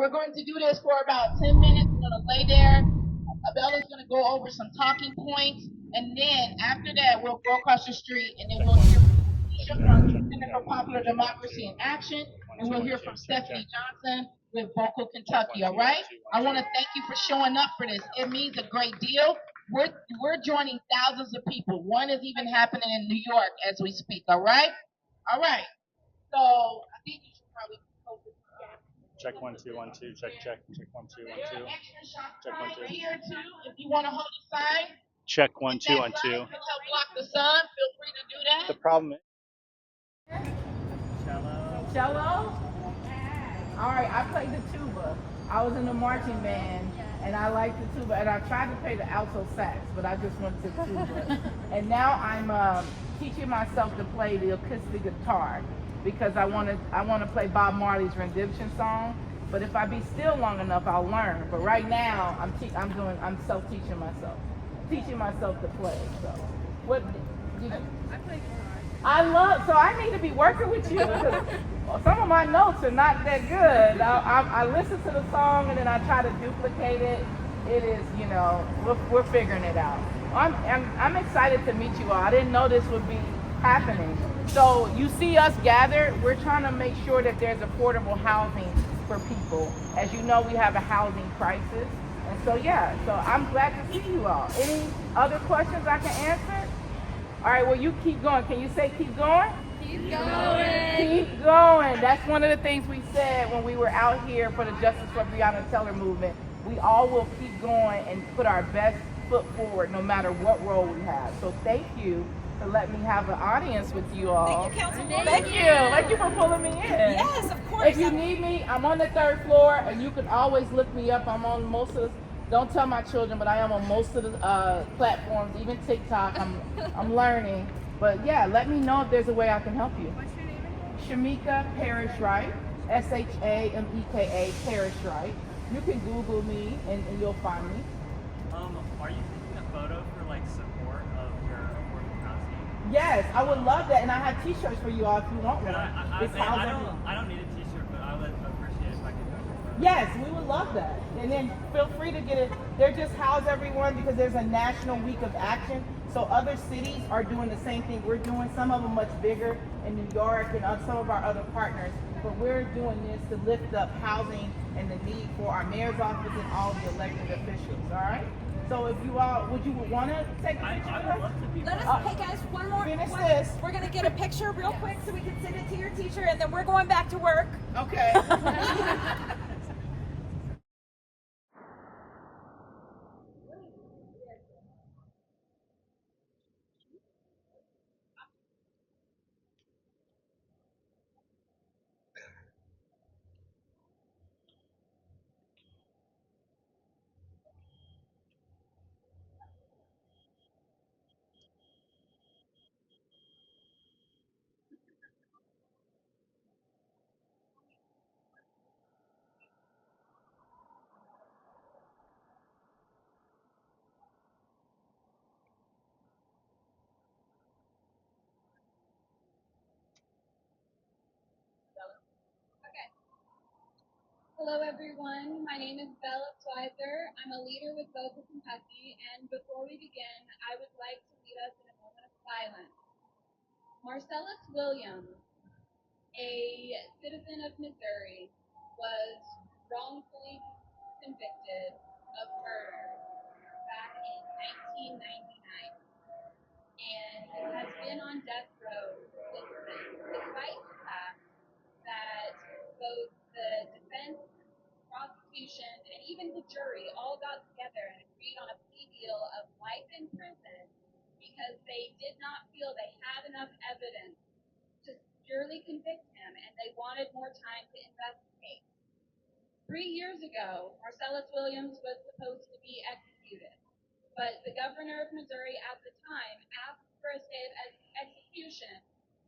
we're going to do this for about 10 minutes. We're going to lay there. Bella's going to go over some talking points. And then after that, we'll go across the street and then we'll hear from Keisha from Center for Popular Democracy in Action. And we'll hear from Stephanie Johnson with Vocal Kentucky, all right? I want to thank you for showing up for this. It means a great deal. We're, we're joining thousands of people. One is even happening in New York as we speak, all right? All right. So I think you should probably focus. Check 1 2 1 2. Check check. Check 1 2 1 2. Extra shot Check 1 2. here too. If you want to hold a sign, Check 1 2 1 2. can help block the sun. Feel free to do that. The problem is. Cello? All right, I played the tuba. I was in the marching band, and I like the tuba. And I tried to play the alto sax, but I just went to tuba. And now I'm teaching myself to play the acoustic guitar because I want to play Bob Marley's Redemption song. But if I be still long enough, I'll learn. But right now, I'm self-teaching myself, teaching myself to play. So, what? I play guitar. So I need to be working with you. Some of my notes are not that good. I listen to the song and then I try to duplicate it. It is, we're figuring it out. I'm excited to meet you all. I didn't know this would be happening. So you see us gathered. We're trying to make sure that there's affordable housing for people. As you know, we have a housing crisis. And so, so I'm glad to see you all. Any other questions I can answer? All right, well, you keep going. Can you say keep going? Keep going. Keep going. That's one of the things we said when we were out here for the Justice for Breonna Taylor movement. We all will keep going and put our best foot forward no matter what role we have. So thank you for letting me have an audience with you all. Thank you, Councilwoman. Thank you. Thank you for pulling me in. Yes, of course. If you need me, I'm on the 3rd floor, and you can always look me up. I'm on most of the, don't tell my children, but I am on most of the platforms, even TikTok. I'm learning. But yeah, let me know if there's a way I can help you. What's your name? Shamika Parrish Wright, Shameka Parrish Wright. You can Google me and you'll find me. Are you taking a photo for like support of your affordable housing? Yes, I would love that, and I have T-shirts for you all if you want one. I don't need a T-shirt, but I would appreciate it if I could go. Yes, we would love that. And then feel free to get it. They're just house everyone because there's a national week of action. So other cities are doing the same thing we're doing. Some of them much bigger in New York and some of our other partners. But we're doing this to lift up housing and the need for our mayor's office and all the elected officials. All right. So if you all, would you want to take a picture with us? Let us, hey guys, one more. Finish this. We're going to get a picture real quick so we can send it to your teacher, and then we're going back to work. Okay. Okay. Hello, everyone. My name is Bella Swizer. I'm a leader with Vocal Kentucky, and before we begin, I would like to lead us in a moment of silence. Marcellus Williams, a citizen of Missouri, was wrongfully convicted of murder back in 1999 and has been on death row since then, despite the fact that both the defense, prosecution, and even the jury all got together and agreed on a plea deal of life in prison because they did not feel they had enough evidence to securely convict him and they wanted more time to investigate. 3 years ago, Marcellus Williams was supposed to be executed, but the governor of Missouri at the time asked for a stay of execution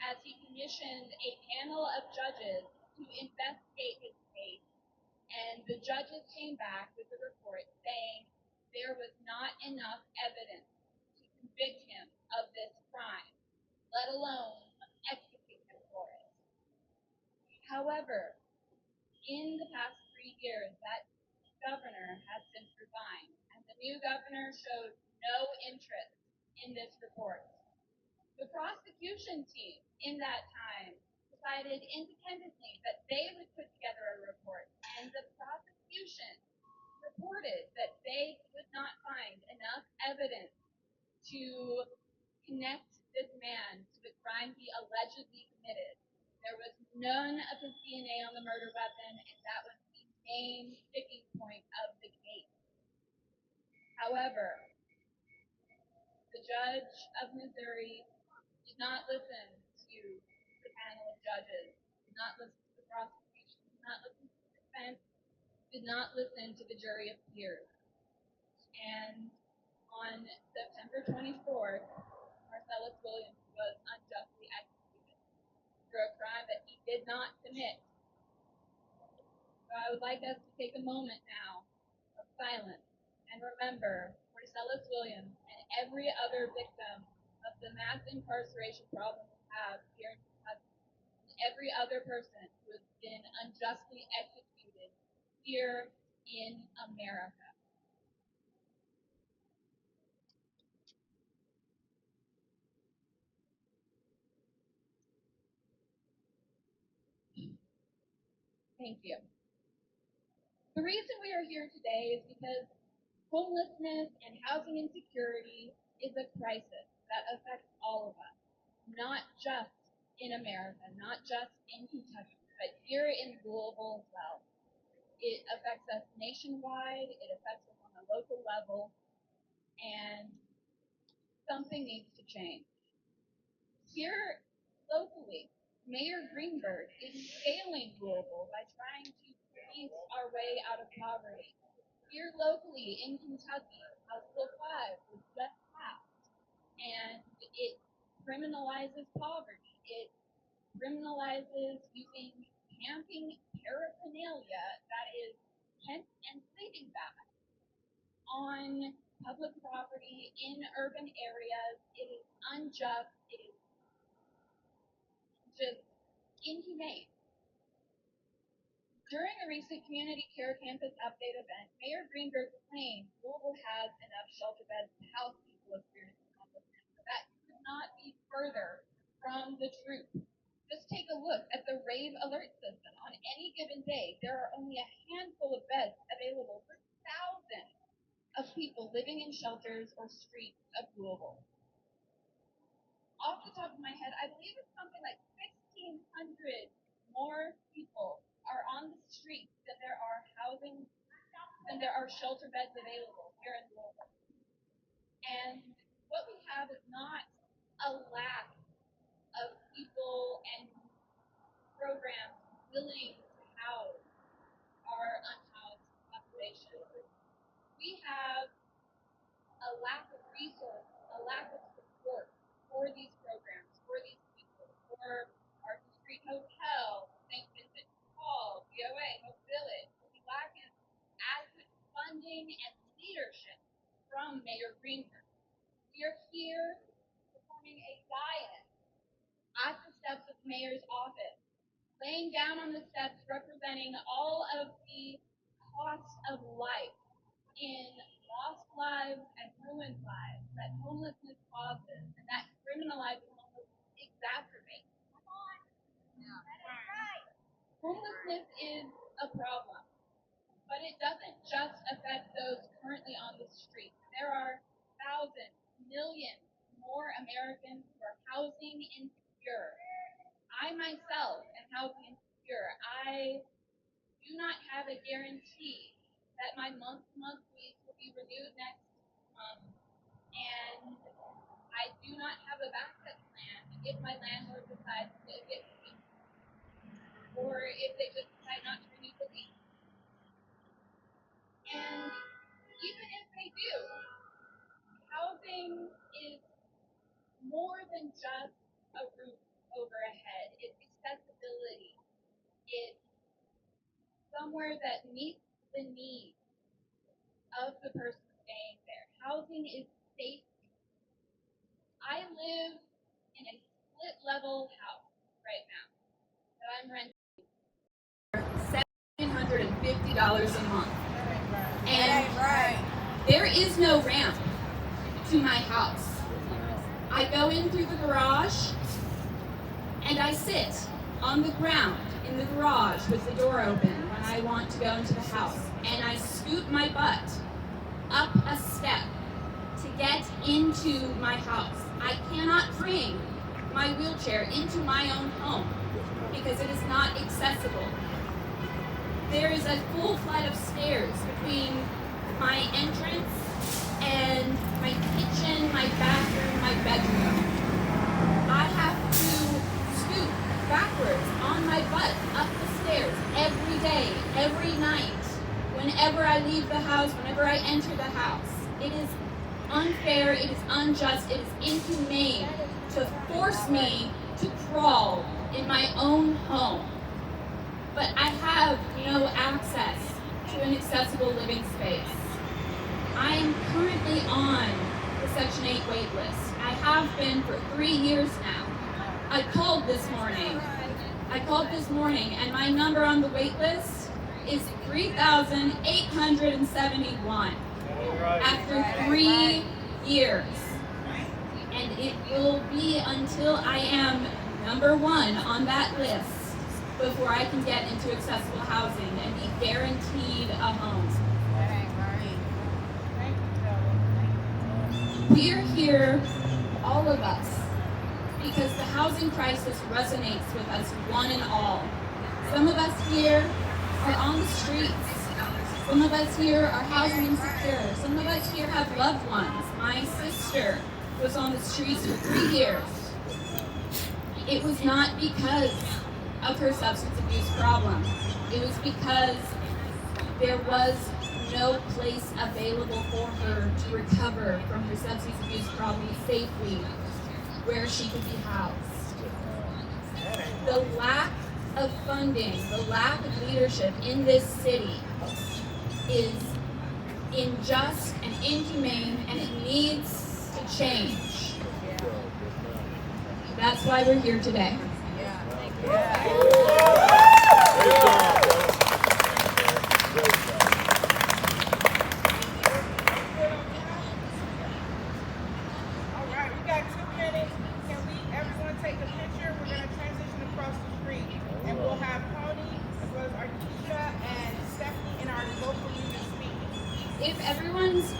as he commissioned a panel of judges to investigate his case, and the judges came back with a report saying there was not enough evidence to convict him of this crime, let alone execute him for it. However, in the past 3 3 years, that governor has since resigned, and the new governor showed no interest in this report. The prosecution team in that time decided independently that they would put together a report, and the prosecution reported that they could not find enough evidence to connect this man to the crime he allegedly committed. There was none of his DNA on the murder weapon, and that was the main sticking point of the case. However, the judge of Missouri did not listen to the panel of judges, did not listen to the prosecution, did not listen to the defense, did not listen to the jury of peers. And on September 24th, Marcellus Williams was unjustly executed for a crime that he did not commit. So I would like us to take a moment now of silence and remember Marcellus Williams and every other victim of the mass incarceration problem we have here in Kentucky, and every other person who has been unjustly executed here in America. Thank you. The reason we are here today is because homelessness and housing insecurity is a crisis that affects all of us, not just in America, not just in Kentucky, but here in Louisville as well. It affects us nationwide, it affects us on a local level, and something needs to change. Here locally, Mayor Greenberg is failing Louisville by trying to police our way out of poverty. Here locally in Kentucky, House Bill 5 was just passed, and it criminalizes poverty. It criminalizes using camping paraphernalia, that is tents and sleeping bags, on public property in urban areas. It is unjust. It is just inhumane. During a recent Community Care Campus Update event, Mayor Greenberg claimed Louisville has enough shelter beds to house people experiencing homelessness. That could not be further from the truth. Just take a look at the rave alert system. On any given day, there are only a handful of beds available for thousands of people living in shelters or streets of Louisville. Off the top of my head, I believe it's something like 1,600 more people are on the streets than there are shelter beds available here in Louisville. And what we have is not a lack of people and programs willing to house our unhoused population. We have a lack of resources, a lack of support for these programs, for these people, for our Street Hotel, St. Vincent de Paul, VOA, Hope Village. What we lack is adequate funding and leadership from Mayor Greenberg. We are here performing a diet at the steps of the mayor's office, laying down on the steps representing all of the cost of life in lost lives and ruined lives that homelessness causes and that criminalizing homelessness exacerbates. Homelessness is a problem, but it doesn't just affect those currently on the street. There are thousands, millions more Americans who are housing insecure. I myself am housing insecure. I do not have a guarantee that my month-to-month lease will be renewed next month, and I do not have a backup plan if my landlord decides to evict me, or if they just decide not to renew the lease. And even if they do, housing is more than just a roof over a head. It's accessibility. It's somewhere that meets the needs of the person staying there. Housing is safety. I live in a split-level house right now that I'm renting. $1,700 $250 a month. And there is no ramp to my house. I go in through the garage and I sit on the ground in the garage with the door open when I want to go into the house. And I scoot my butt up a step to get into my house. I cannot bring my wheelchair into my own home because it is not accessible. There is a full flight of stairs between my entrance and my kitchen, my bathroom, my bedroom. I have to scoot backwards on my butt up the stairs every day, every night, whenever I leave the house, whenever I enter the house. It is unfair, it is unjust, it is inhumane to force me to crawl in my own home. But I have no access to an accessible living space. I am currently on the Section 8 wait list. I have been for 3 years now. I called this morning and my number on the wait list is 3,871 after 3 years. And it will be until I am number 1 on that list before I can get into accessible housing and be guaranteed a home. We're here, all of us, because the housing crisis resonates with us one and all. Some of us here are on the streets. Some of us here are housing insecure. Some of us here have loved ones. My sister was on the streets for 3 years. It was not because of her substance abuse problem. It was because there was no place available for her to recover from her substance abuse problem safely where she could be housed. The lack of funding, the lack of leadership in this city is unjust and inhumane, and it needs to change. That's why we're here today. If everyone's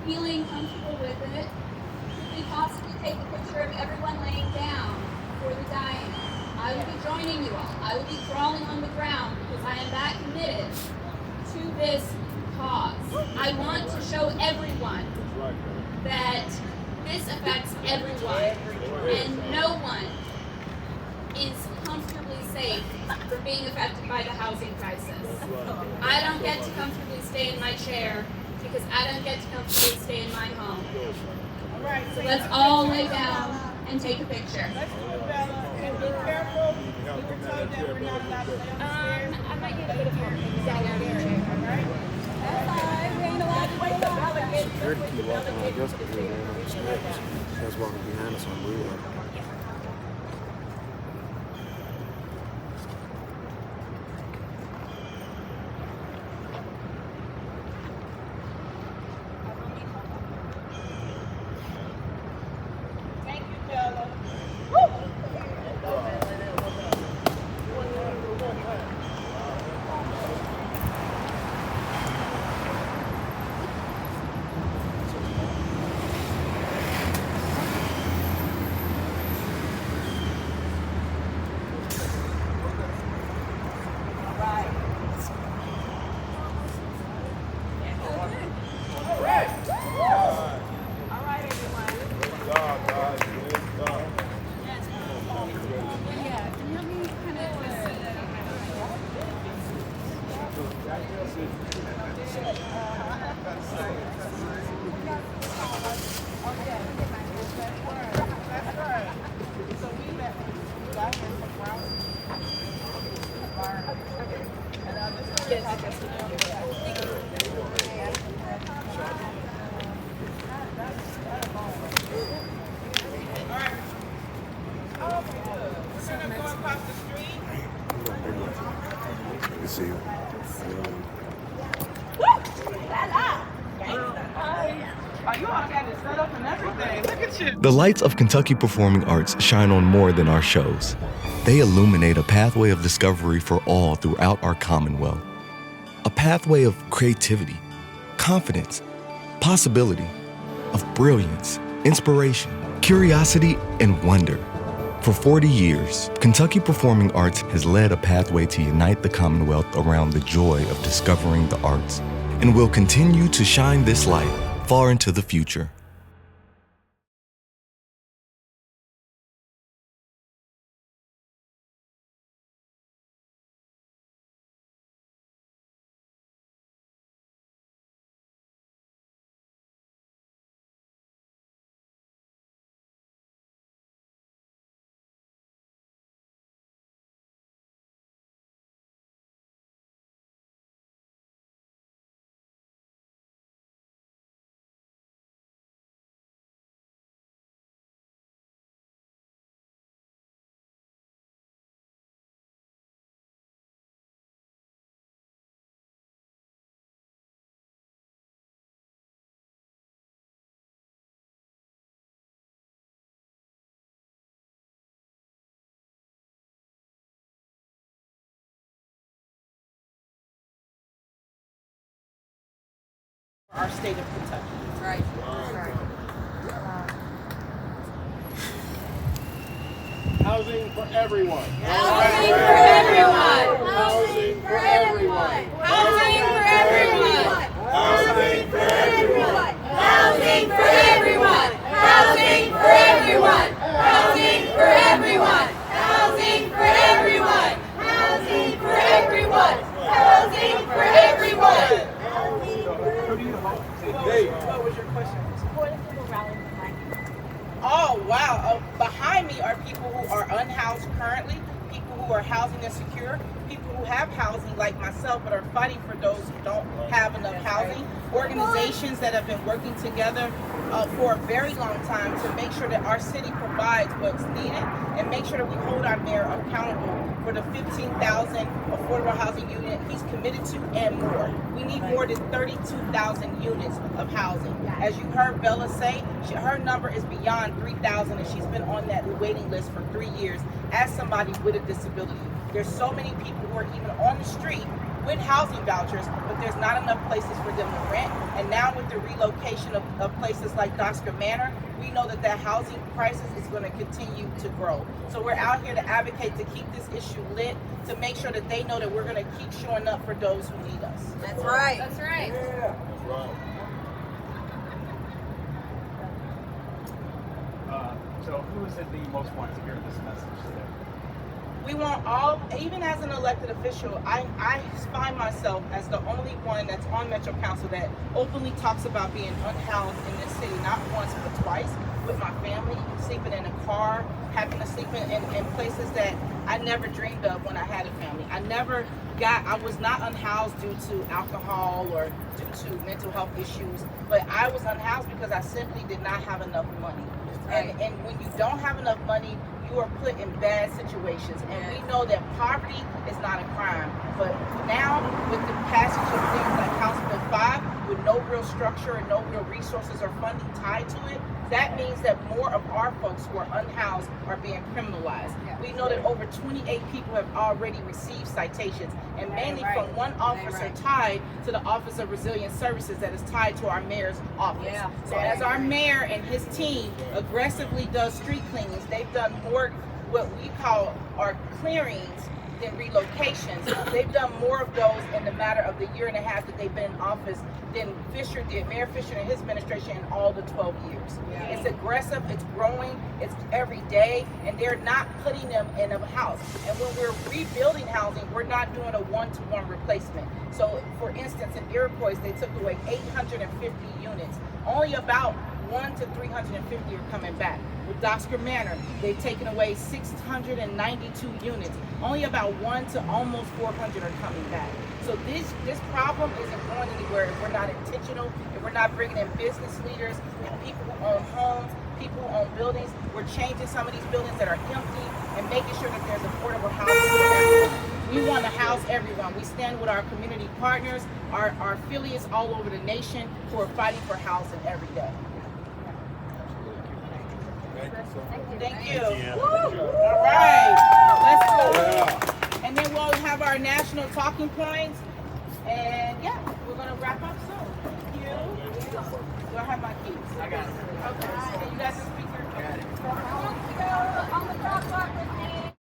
feeling comfortable with it, could we possibly take a picture of everyone laying down for the dying? I will be joining you all. I will be crawling on the ground because I am that committed to this cause. I want to show everyone that this affects everyone and no one is comfortably safe from being affected by the housing crisis. I don't get to comfortably stay in my chair because I don't get to comfortably stay in my home. So let's all lay down and take a picture. Let's do it, Bella. And be careful. We were told that we're not allowed to lay on the stairs. I might get a bit of help. Alright? That's fine. We ain't allowed to wait till Bella gets Security keep walking like us, but we're laying on the steps. That's walking behind us on the wheel. Thank you, Bella. We're gonna go across the street. See you. lights. Woo! Oh, you all got it set up and everything. Look at you. The lights of Kentucky Performing Arts shine on more than our shows. They illuminate a pathway of discovery for all throughout our Commonwealth. A pathway of creativity, confidence, possibility, of brilliance, inspiration, curiosity, and wonder. For 40 years, Kentucky Performing Arts has led a pathway to unite the Commonwealth around the joy of discovering the arts, and will continue to shine this light far into the future. Our state of Kentucky. Right. Housing for everyone. Housing for everyone. Housing for everyone. Housing for everyone. Housing for everyone. Housing for everyone. Housing for everyone. Housing for everyone. Housing for everyone. Housing for everyone. Housing for everyone. What was your question? Oh, wow. Behind me are people who are unhoused currently, people who are housing insecure, people who have housing like myself but are fighting for those who don't have enough housing, organizations that have been working together for a very long time to make sure that our city provides what's needed and make sure that we hold our mayor accountable for the 15,000 affordable housing unit he's committed to and more. We need more than 32,000 units of housing. As you heard Bella say, her number is beyond 3,000 and she's been on that waiting list for 3 years as somebody with a disability. There's so many people who are even on the street with housing vouchers, but there's not enough places for them to rent. And now with the relocation of places like Dosker Manor, we know that that housing crisis is going to continue to grow. So we're out here to advocate to keep this issue lit, to make sure that they know that we're going to keep showing up for those who need us. That's right. That's right. Yeah. That's right. So who is it that you most want to hear this message today? We want all, even as an elected official, I find myself as the only one that's on Metro Council that openly talks about being unhoused in this city, not once but twice, with my family, sleeping in a car, having to sleep in places that I never dreamed of when I had a family. I was not unhoused due to alcohol or due to mental health issues, but I was unhoused because I simply did not have enough money. And when you don't have enough money, you are put in bad situations. And we know that poverty is not a crime. But now, with the passage of things like House Bill 5, with no real structure and no real resources or funding tied to it, that means that more of our folks who are unhoused are being criminalized. We know that over 28 people have already received citations, and mainly from one officer tied to the Office of Resilient Services that is tied to our mayor's office. So as our mayor and his team aggressively does street cleanings, they've done more what we call our clearings than relocations. They've done more of those in the matter of the year and a half that they've been in office than Fisher did, Mayor Fisher and his administration in all the 12 years. It's aggressive, it's growing, it's every day, and they're not putting them in a house. And when we're rebuilding housing, we're not doing a one-to-one replacement. So for instance, in Iroquois, they took away 850 units. Only about 1 to 350 are coming back. With Dosker Manor, they've taken away 692 units. Only about 1 to almost 400 are coming back. So this problem isn't going anywhere if we're not intentional, if we're not bringing in business leaders and people who own homes, people who own buildings. We're changing some of these buildings that are empty and making sure that there's affordable housing for everyone. We want to house everyone. We stand with our community partners, our affiliates all over the nation who are fighting for housing every day. Thank you. All right, let's go. And then we'll have our national talking points. And yeah, we're going to wrap up soon. Thank you. Do I have my keys? I got it. Okay. So you guys the speaker? I got it. Who wants to go on the crosswalk with me?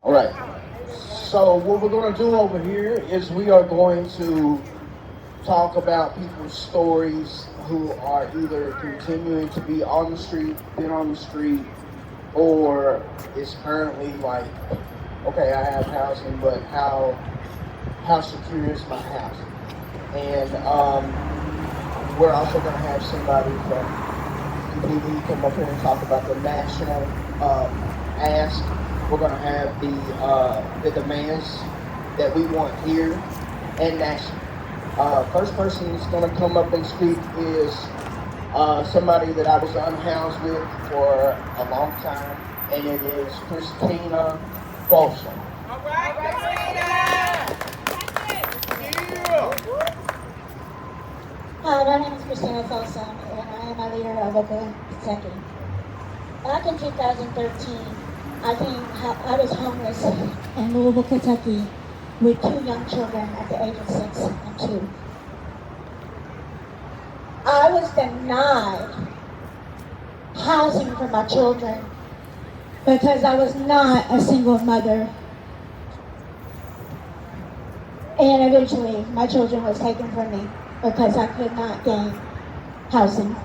All right. So what we're going to do over here is we are going to talk about people's stories who are either continuing to be on the street, been on the street, or is currently like, okay, I have housing, but how secure is my house? And we're also going to have somebody from DPD come up here and talk about the national ask. We're going to have the demands that we want here and national. First person that's going to come up and speak is somebody that I was unhoused with for a long time, and it is Christina Folsom. All right, Christina! Hi, my name is Christina Folsom, and I am a leader of Oklahoma, Kentucky. Back in 2013, I was homeless in Louisville, Kentucky, with 2 young children at the age of 6 and 2. I was denied housing for my children because I was not a single mother. And eventually, my children was taken from me because I could not gain housing.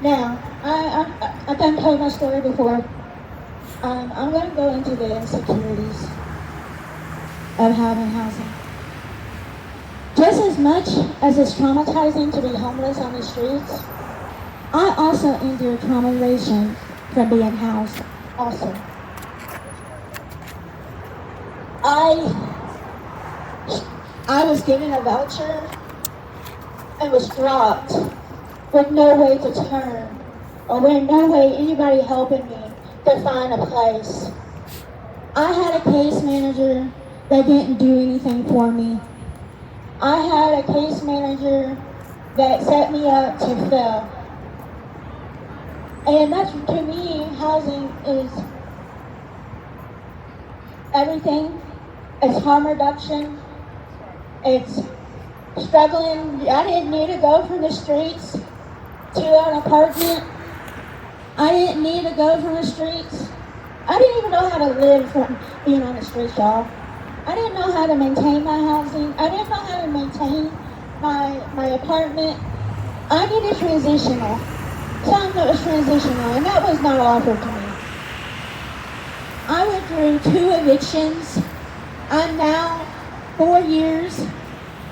Now, I've done told my story before. I'm going to go into the insecurities of having housing. Just as much as it's traumatizing to be homeless on the streets, I also endure traumatization from being housed also. I I was given a voucher and was dropped with no way to turn, or with no way anybody helping me to find a place. I had a case manager that didn't do anything for me. I had a case manager that set me up to fail. And that's, to me, housing is everything. It's harm reduction. It's struggling. I didn't need to go from the streets to an apartment. I didn't need to go from the streets. I didn't even know how to live from being on the streets, y'all. I didn't know how to maintain my housing. I didn't know how to maintain my apartment. I needed transitional. Something that was transitional, and that was not offered to me. I went through 2 evictions. I'm now 4 years,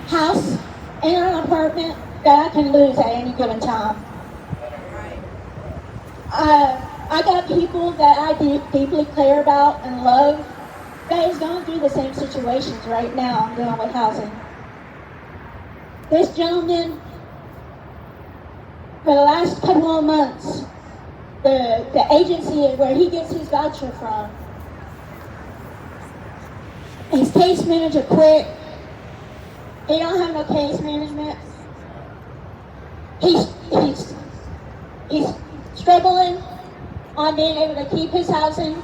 house and an apartment that I can lose at any given time. I got people that I deeply care about and love that is going through the same situations right now I'm dealing with housing. This gentleman, for the last couple of months, the agency where he gets his voucher from, his case manager quit. He don't have no case management. He's struggling on being able to keep his housing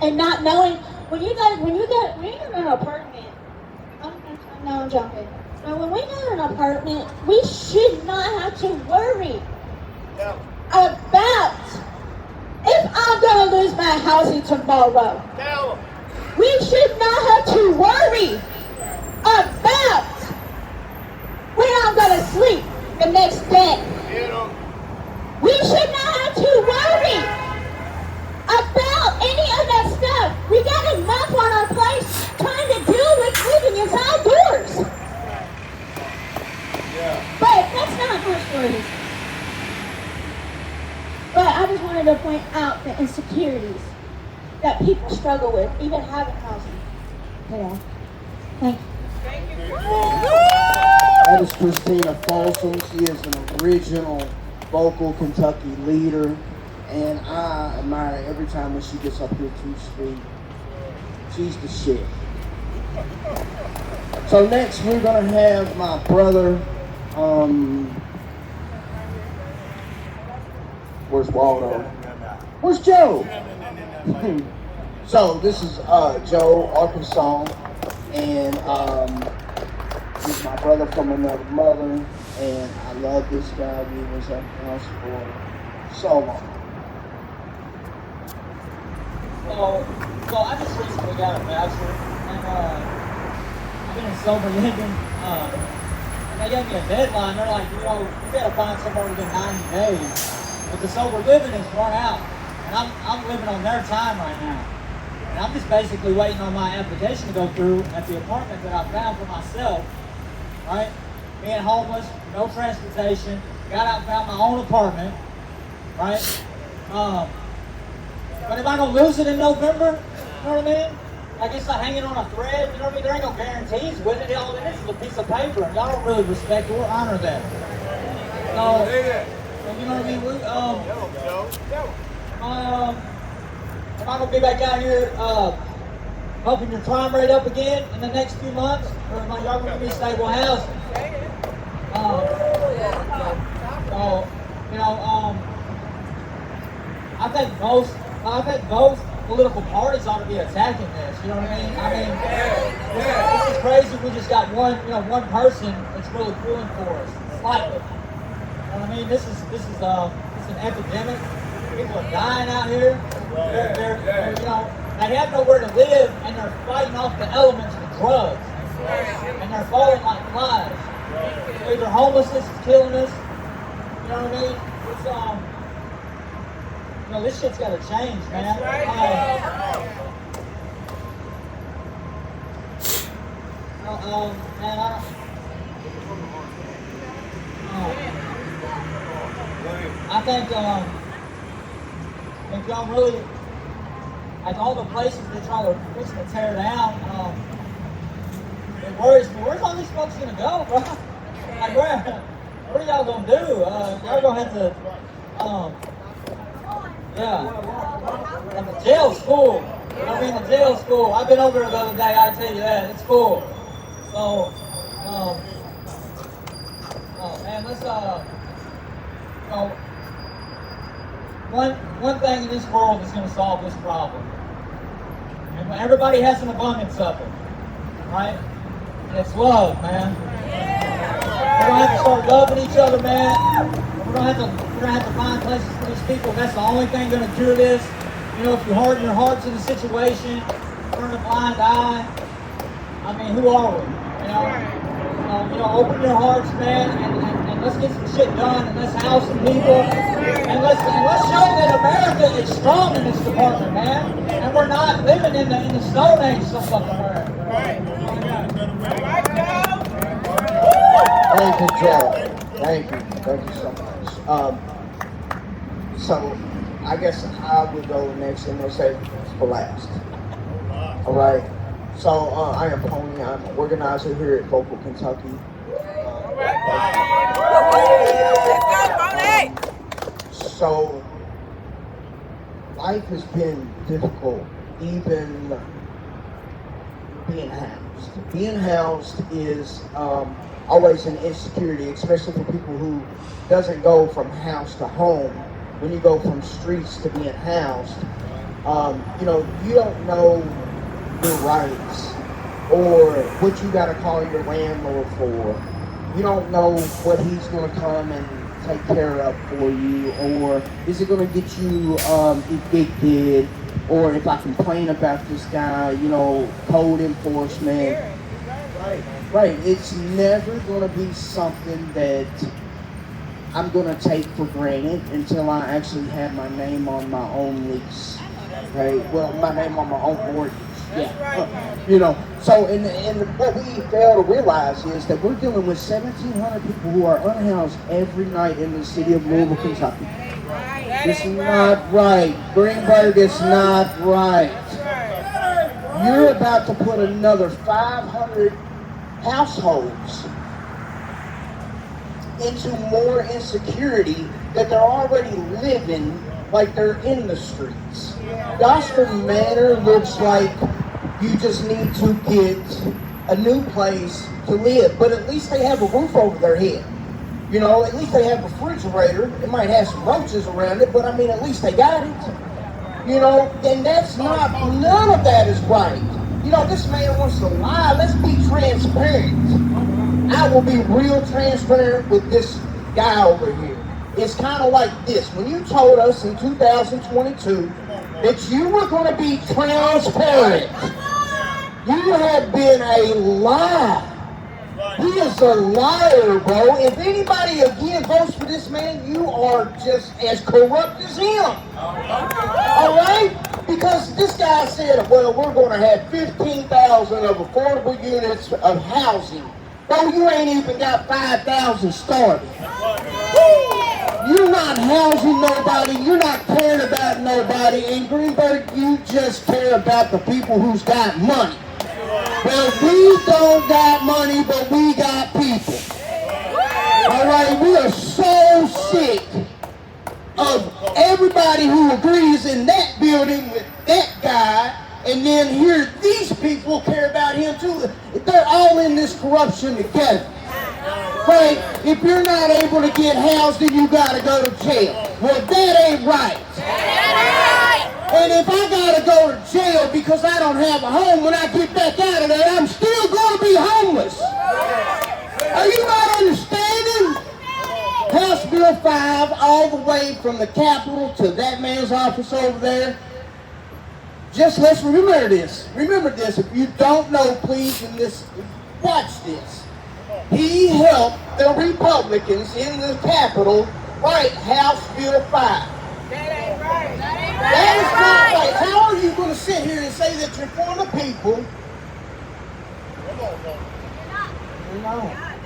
and not knowing when you got an apartment. I'm jumping. Now, when we got an apartment, we should not have to worry about if I'm gonna lose my housing tomorrow. We should not have to worry about when I'm gonna sleep the next day. We should not have to worry about any of that stuff. We got enough on our plate trying to deal with living inside doors. But that's not my story. But I just wanted to point out the insecurities that people struggle with, even having housing. Yeah. Thank you. That is Christina Folsom. She is an original vocal Kentucky leader, and I admire her every time when she gets up here to speak. She's the shit. So next we're gonna have my brother, where's Waldo? Where's Joe? So this is Joe Arkansas, and he's my brother from another mother, and I love this guy. He was at the house for so long. So I just recently got a voucher, and I've been in sober living, and they gave me a deadline. They're like, you gotta find somewhere within 90 days. But the sober living is run out, and I'm living on their time right now. And I'm just basically waiting on my application to go through at the apartment that I found for myself, right? Being homeless, no transportation, got out and found my own apartment, right? But am I gonna lose it in November? You know what I mean? Like it's like hanging on a thread, you know what I mean? There ain't no guarantees with it. All it is a piece of paper, and y'all don't really respect or honor that. You know what I mean? Am I gonna be back out here helping your crime rate up again in the next few months, or am y'all gonna give me stable housing? I think both political parties ought to be attacking this. You know what I mean? This is crazy. We just got one person that's really pulling for us slightly. You know what I mean? This is an epidemic. People are dying out here. They're they have nowhere to live, and they're fighting off the elements with drugs, and they're falling like flies. Either homelessness is killing us. You know what I mean? It's this shit's got to change, man. I think if y'all really, like all the places that y'all are fixing to tear down, it worries me. Where's all these folks gonna go, bro? Like, what are y'all gonna do? Y'all gonna have to, yeah. And the jail's full. I mean, the jail's full. I've been over there the other day, I tell you that. It's full. So, oh man, let's, you know, one thing in this world is gonna solve this problem. And everybody has an abundance of it, right? And it's love, man. We're gonna have to start loving each other, man. We're gonna have to find places for these people. That's the only thing gonna cure this. You know, if you harden your hearts in the situation, turn a blind eye. I mean, who are we? You know, open your hearts, man, and let's get some shit done, and let's house some people, and let's show that America is strong in this department, man. And we're not living in the Stone Age somewhere. Thank you, Joe. Thank you so much. So I guess I would go next and we'll say for last. All right. So I am Pony. I'm an organizer here at Vocal Kentucky. So life has been difficult, even being housed. Being housed is always an insecurity, especially for people who doesn't go from house to home. When you go from streets to being housed, you know, you don't know your rights or what you got to call your landlord for. You don't know what he's going to come and take care of for you, or is it going to get you evicted, or if I complain about this guy, you know, code enforcement. Right. It's never going to be something that I'm going to take for granted until I actually have my name on my own lease. Right? Well, my name on my own mortgage. Yeah. You know, so and what we fail to realize is that we're dealing with 1,700 people who are unhoused every night in the city of Louisville, Kentucky. It's not right. Greenberg, it's not right. You're about to put another 500 households into more insecurity that they're already living like they're in the streets. Gosford Manor looks like you just need to get a new place to live, but at least they have a roof over their head. You know, at least they have a refrigerator. It might have some roaches around it, but I mean, at least they got it. You know, and that's not, none of that is right. You know, this man wants to lie. Let's be transparent. I will be real transparent with this guy over here. It's kind of like this. When you told us in 2022 that you were going to be transparent, you have been a liar. He is a liar, bro. If anybody again votes for this man, you are just as corrupt as him. All right? Because this guy said, well, we're going to have 15,000 of affordable units of housing. Bro, you ain't even got 5,000 started. You're not housing nobody. You're not caring about nobody. In Greenberg, you just care about the people who's got money. Well, we don't got money, but we got people. All right, we are so sick of everybody who agrees in that building with that guy, and then here these people care about him too. They're all in this corruption together. Right? If you're not able to get housed, then you gotta go to jail. Well, that ain't right. And if I gotta go to jail because I don't have a home, when I get back out of there, I'm still gonna be homeless. Are you not understanding? House Bill 5, all the way from the Capitol to that man's office over there. Just let's remember this. Remember this. If you don't know, please, watch this. He helped the Republicans in the Capitol write House Bill 5. That ain't right. That is not right. How are you going to sit here and say that you're for the people?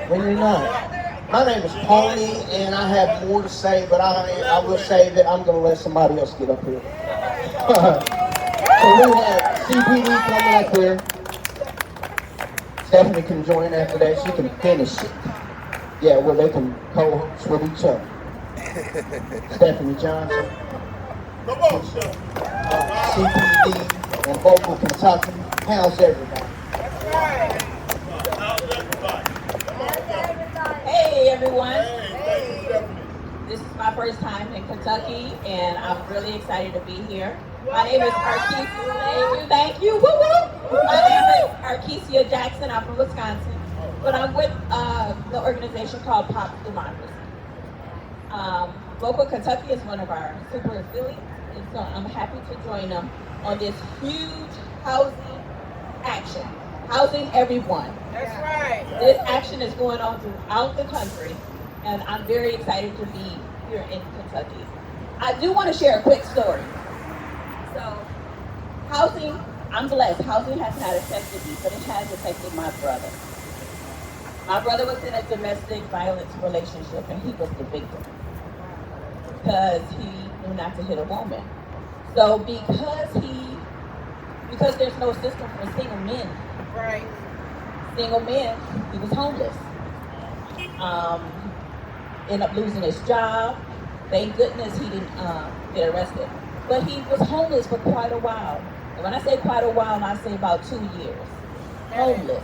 When you're not. My name is Pony, and I have more to say, but I will say that I'm going to let somebody else get up here. So we have CPD coming up here. Stephanie can join after that. She can finish it. Yeah, where they can co-host with each other. Stephanie Johnson. Come on, Chef. CPD and Vocal Kentucky. How's everybody? How's everybody? Come on, Stephanie. Hey everyone. Hey, thank you, Stephanie. This is my first time in Kentucky and I'm really excited to be here. My name is Arkesia. Thank you. Woo woo. My name is Arkesia Jackson. I'm from Wisconsin. But I'm with the organization called Pop Democracy. Vocal Kentucky is one of our super affiliates, and so I'm happy to join them on this huge housing action. Housing everyone. That's right. This action is going on throughout the country, and I'm very excited to be here in Kentucky. I do want to share a quick story. So, housing, I'm blessed. Housing has not affected me, but it has affected my brother. My brother was in a domestic violence relationship, and he was the victim because he knew not to hit a woman. So because there's no system for single men, Right. single men, he was homeless. Ended up losing his job. Thank goodness he didn't get arrested. But he was homeless for quite a while. And when I say quite a while, I say about 2 years. Homeless.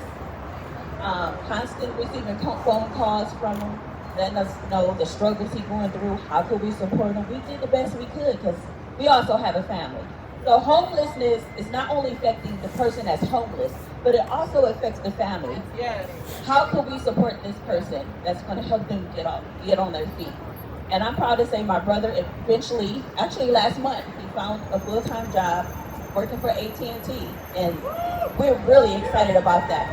Constant receiving phone calls from him, letting us know the struggles he's going through. How could we support him? We did the best we could because we also have a family. So homelessness is not only affecting the person that's homeless, but it also affects the family. Yes. How can we support this person that's going to help them get on their feet? And I'm proud to say my brother eventually, actually last month, he found a full-time job working for AT&T, and we're really excited about that.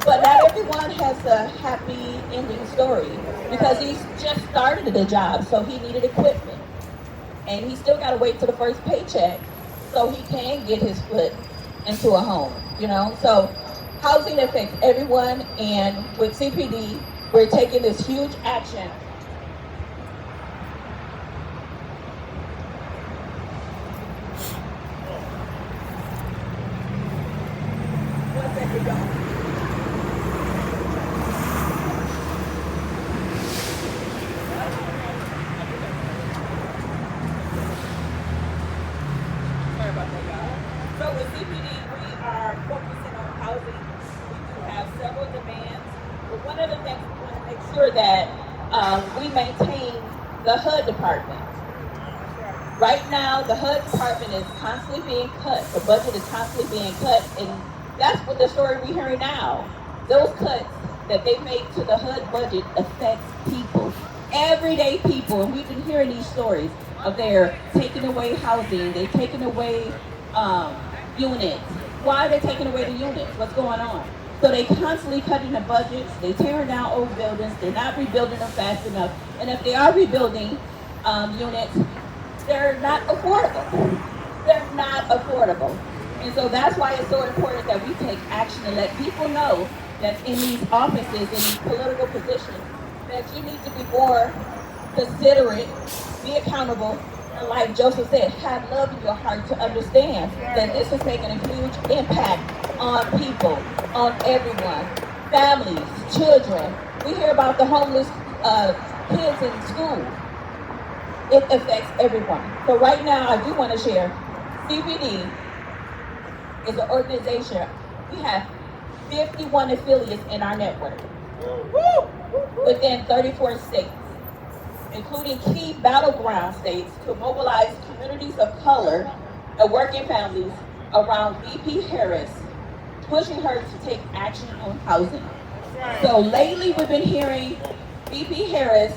But not everyone has a happy ending story because he's just started the job, so he needed equipment. And he still got to wait till the first paycheck so he can get his foot into a home, you know? So housing affects everyone, and with CPD, we're taking this huge action. One second, y'all. Sorry about that, y'all. So with CPD, we are focusing on housing. We do have several demands, but one of the things we want to make sure that we maintain the HUD department. Right now, the HUD department is constantly being cut. The budget is constantly being cut, and that's what the story we're hearing now. Those cuts that they make to the HUD budget affects people, everyday people, and we've been hearing these stories of they're taking away housing, they're taking away units. Why are they taking away the units? What's going on? So they constantly cutting the budgets, they tearing down old buildings, they're not rebuilding them fast enough, and if they are rebuilding units, they're not affordable. They're not affordable. And so that's why it's so important that we take action and let people know that in these offices, in these political positions, that you need to be more considerate, be accountable, and like Joseph said, have love in your heart to understand that this is making a huge impact on people, on everyone, families, children. We hear about the homeless kids in school. It affects everyone. So right now, I do want to share, CPD is an organization. We have 51 affiliates in our network within 34 states, including key battleground states to mobilize communities of color and working families around VP Harris, pushing her to take action on housing. So lately we've been hearing VP Harris,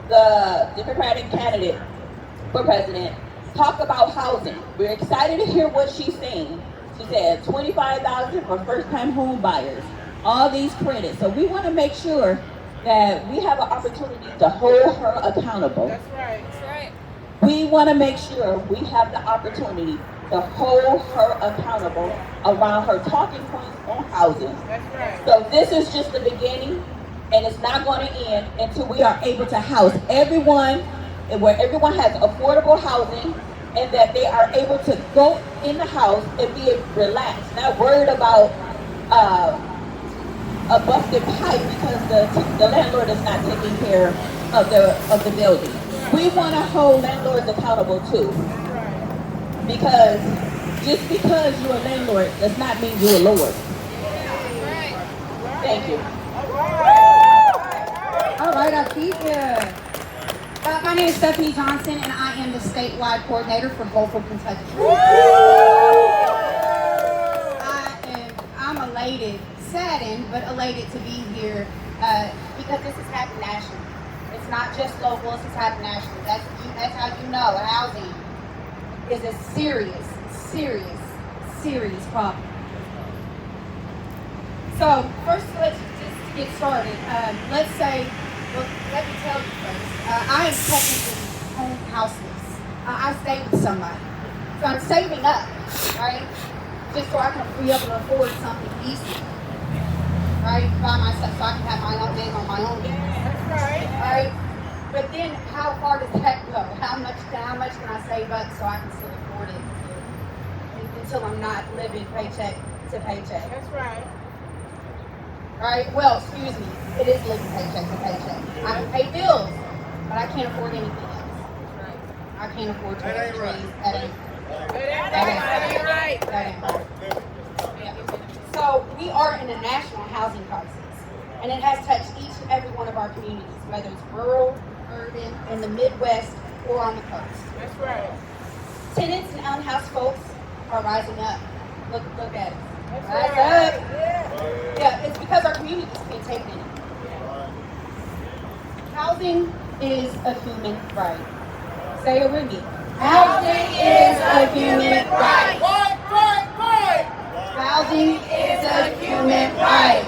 the Democratic candidate for president, talk about housing. We're excited to hear what she's saying. She said $25,000 for first-time home buyers, all these credits. So we want to make sure that we have an opportunity to hold her accountable. That's right. That's right. We want to make sure we have the opportunity to hold her accountable around her talking points on housing. That's right. So this is just the beginning, and it's not going to end until we are able to house everyone, and where everyone has affordable housing, and that they are able to go in the house and be relaxed, not worried about a busted pipe because the landlord is not taking care of the building. We want to hold landlords accountable too, because just because you're a landlord does not mean you're a lord. Thank you. All right, I keep you. My name is Stephanie Johnson, and I am the statewide coordinator for Louisville, Kentucky. I'm elated, saddened, but elated to be here because this is happening nationally. It's not just local, this is happening nationally. That's how you know housing is a serious, serious, serious problem. So first, let's just get started. Let's say, well, let me tell you first. I am technically home houseless. I stay with somebody, so I'm saving up, right? Just so I can be able to afford something decent, right? By myself, so I can have my own name on my own. That's right. Right? But then, how far does that go? How much can I save up so I can still afford it until I'm not living paycheck to paycheck? That's right. Right? Well, excuse me. It is living paycheck to paycheck. I can pay bills, but I can't afford anything else. Right. I can't afford to pay trees. That ain't right. Yeah. So we are in a national housing crisis, and it has touched each and every one of our communities, whether it's rural, urban, in the Midwest, or on the coast. That's right. Tenants and unhoused folks are rising up. Look at it. Rise up. Yeah, it's because our communities can't take it anymore. Housing is a human right. Say it with me. Housing is a human right. Housing is a human right.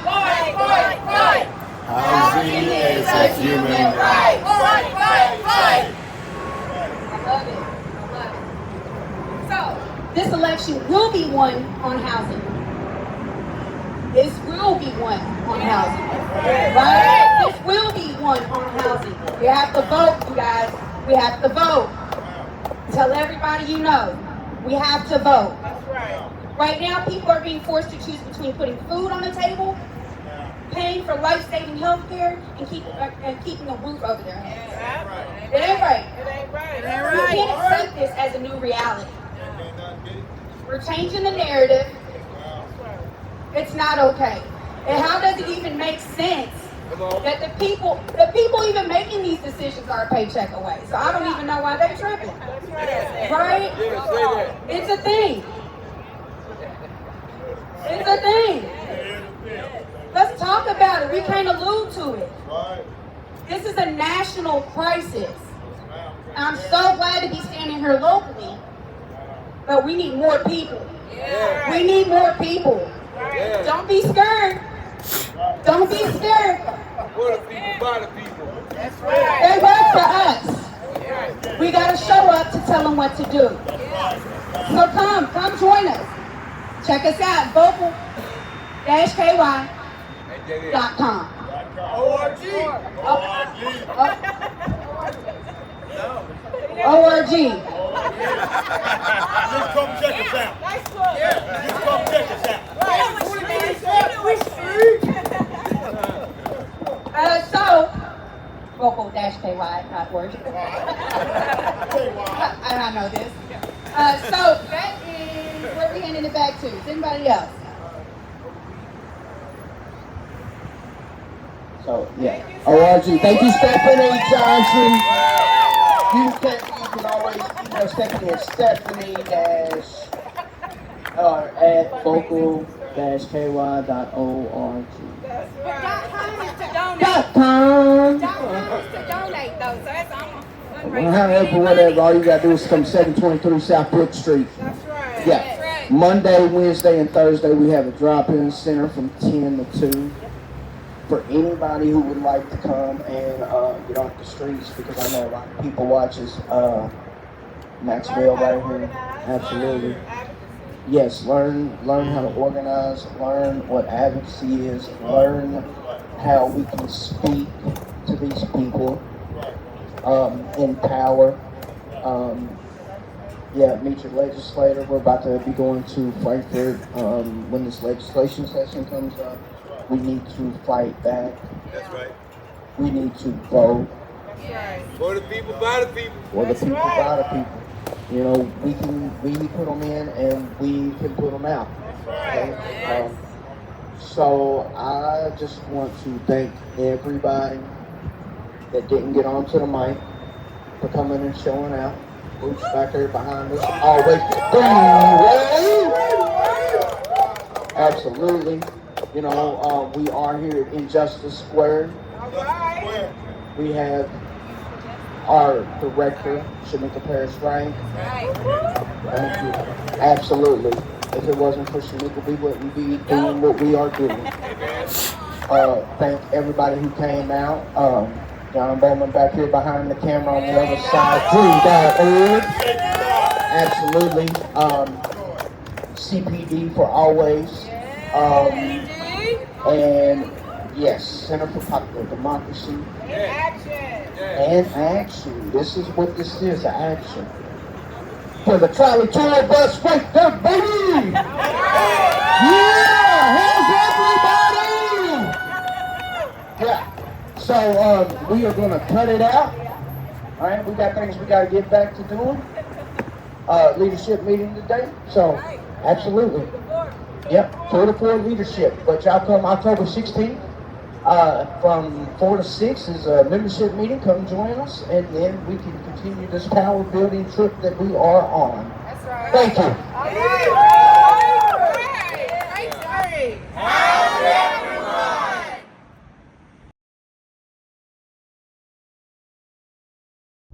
Housing is a human right. I love it. So, this election will be won on housing. This will be won on housing. Right? This will be won on housing. We have to vote, you guys. We have to vote. Tell everybody you know. We have to vote. That's right. Right now, people are being forced to choose between putting food on the table, paying for life-saving health care, and keeping a roof over their heads. It ain't right. It ain't right. We can't accept this as a new reality. We're changing the narrative. It's not okay. And how does it even make sense that the people even making these decisions are a paycheck away? So I don't even know why they're tripping. Right? It's a thing. It's a thing. Let's talk about it. We can't allude to it. This is a national crisis. I'm so glad to be standing here locally, but we need more people. We need more people. Don't be scared. Don't be scared. For the people, by the people. That's right. They work for us. We got to show up to tell them what to do. So come join us. Check us out, vocal-ky.com. ORG. Just come check us out. Just come check us out. So, vocal-ky.org. I know this. So that is where we're handing it back to. Is anybody else? So, yeah. ORG. Thank you, Stephanie Johnson. You can always email Stephanie at at vocal-ky.org. Whatever. All you gotta do is come 723 South Brook Street. That's right. Yeah. That's right. Monday, Wednesday, and Thursday we have a drop-in center from 10 to 2. For anybody who would like to come and get off the streets, because I know a lot of people watch us. Maxwell right here. Absolutely. Yes, learn how to organize, learn what advocacy is, learn how we can speak to these people, empower. meet your legislator. We're about to be going to Frankfurt. When this legislation session comes up, we need to fight back. That's right. We need to vote. That's right. For the people, by the people. For the people, by the people. You know, we put them in and we can put them out. Okay? So I just want to thank everybody that didn't get onto the mic for coming and showing out. Boots back there behind us, always. Absolutely. You know, we are here at Injustice Square. We have our director, Shamika Parrish-Frank. Thank you. Absolutely. If it wasn't for Shamika, we wouldn't be doing what we are doing. Thank everybody who came out. John Bowman back here behind the camera on the other side. Drew.org. Absolutely. CPD for always. And yes, Center for Popular Democracy. And action. This is what this is, action. For the trolley tour bus right there, baby! Yeah! Hands up, everybody! Yeah. So we are going to cut it out. All right, we got things we got to get back to doing. Leadership meeting today. So, absolutely. Yep, 4 to 4 leadership. But y'all come October 16th. From 4 to 6 is a membership meeting. Come join us, and then we can continue this power building trip that we are on. That's right. Thank you.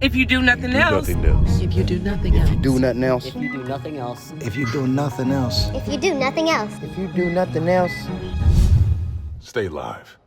If you do nothing else. If you do nothing else. If you do nothing else. If you do nothing else. If you do nothing else. If you do nothing else. If you do nothing else. Stay live.